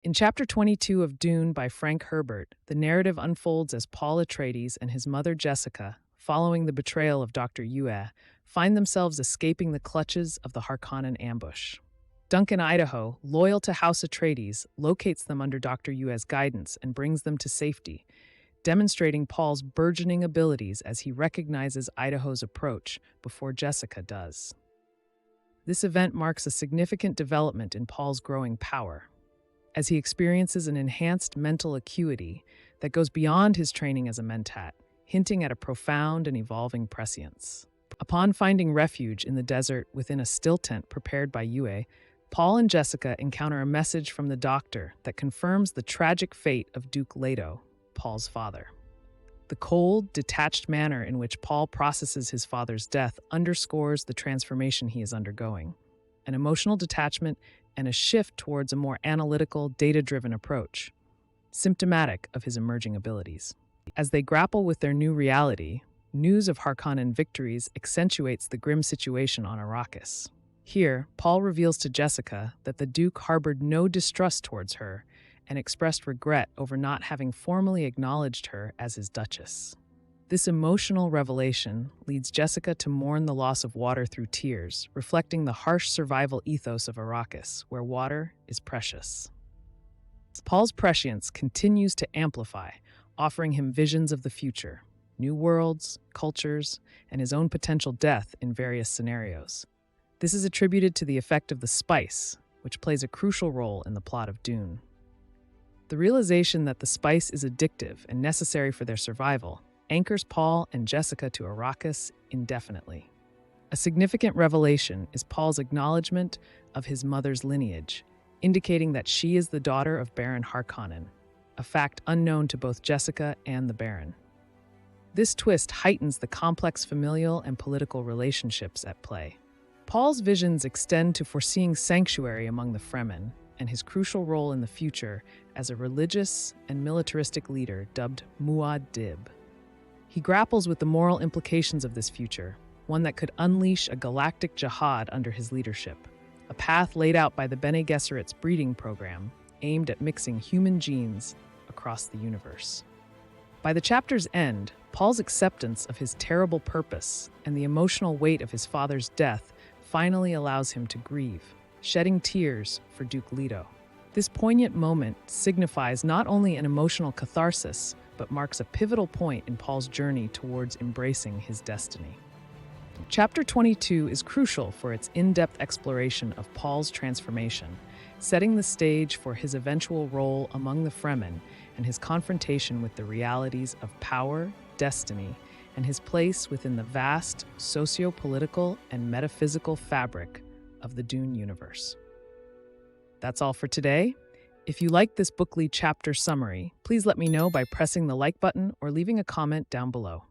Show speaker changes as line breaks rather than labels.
In Chapter 22 of Dune by Frank Herbert, the narrative unfolds as Paul Atreides and his mother Jessica, following the betrayal of Dr. Yue, find themselves escaping the clutches of the Harkonnen ambush. Duncan, Idaho, loyal to House Atreides, locates them under Dr. Yue's guidance and brings them to safety, demonstrating Paul's burgeoning abilities as he recognizes Idaho's approach before Jessica does. This event marks a significant development in Paul's growing power, as he experiences an enhanced mental acuity that goes beyond his training as a mentat, hinting at a profound and evolving prescience. Upon finding refuge in the desert within a still tent prepared by Yue, Paul and Jessica encounter a message from the doctor that confirms the tragic fate of Duke Leto, Paul's father. The cold, detached manner in which Paul processes his father's death underscores the transformation he is undergoing, an emotional detachment and a shift towards a more analytical, data-driven approach, symptomatic of his emerging abilities. As they grapple with their new reality, news of Harkonnen victories accentuates the grim situation on Arrakis. Here, Paul reveals to Jessica that the Duke harbored no distrust towards her and expressed regret over not having formally acknowledged her as his Duchess. This emotional revelation leads Jessica to mourn the loss of water through tears, reflecting the harsh survival ethos of Arrakis, where water is precious. Paul's prescience continues to amplify, offering him visions of the future, new worlds, cultures, and his own potential death in various scenarios. This is attributed to the effect of the spice, which plays a crucial role in the plot of Dune. The realization that the spice is addictive and necessary for their survival anchors Paul and Jessica to Arrakis indefinitely. A significant revelation is Paul's acknowledgement of his mother's lineage, indicating that she is the daughter of Baron Harkonnen, a fact unknown to both Jessica and the Baron. This twist heightens the complex familial and political relationships at play. Paul's visions extend to foreseeing sanctuary among the Fremen and his crucial role in the future as a religious and militaristic leader dubbed Muad'Dib. He grapples with the moral implications of this future, one that could unleash a galactic jihad under his leadership, a path laid out by the Bene Gesserit's breeding program aimed at mixing human genes across the universe. By the chapter's end, Paul's acceptance of his terrible purpose and the emotional weight of his father's death finally allows him to grieve, shedding tears for Duke Leto. This poignant moment signifies not only an emotional catharsis, but marks a pivotal point in Paul's journey towards embracing his destiny. Chapter 22 is crucial for its in-depth exploration of Paul's transformation, setting the stage for his eventual role among the Fremen and his confrontation with the realities of power, destiny, and his place within the vast socio-political and metaphysical fabric of the Dune universe. That's all for today. If you liked this bookly chapter summary, please let me know by pressing the like button or leaving a comment down below.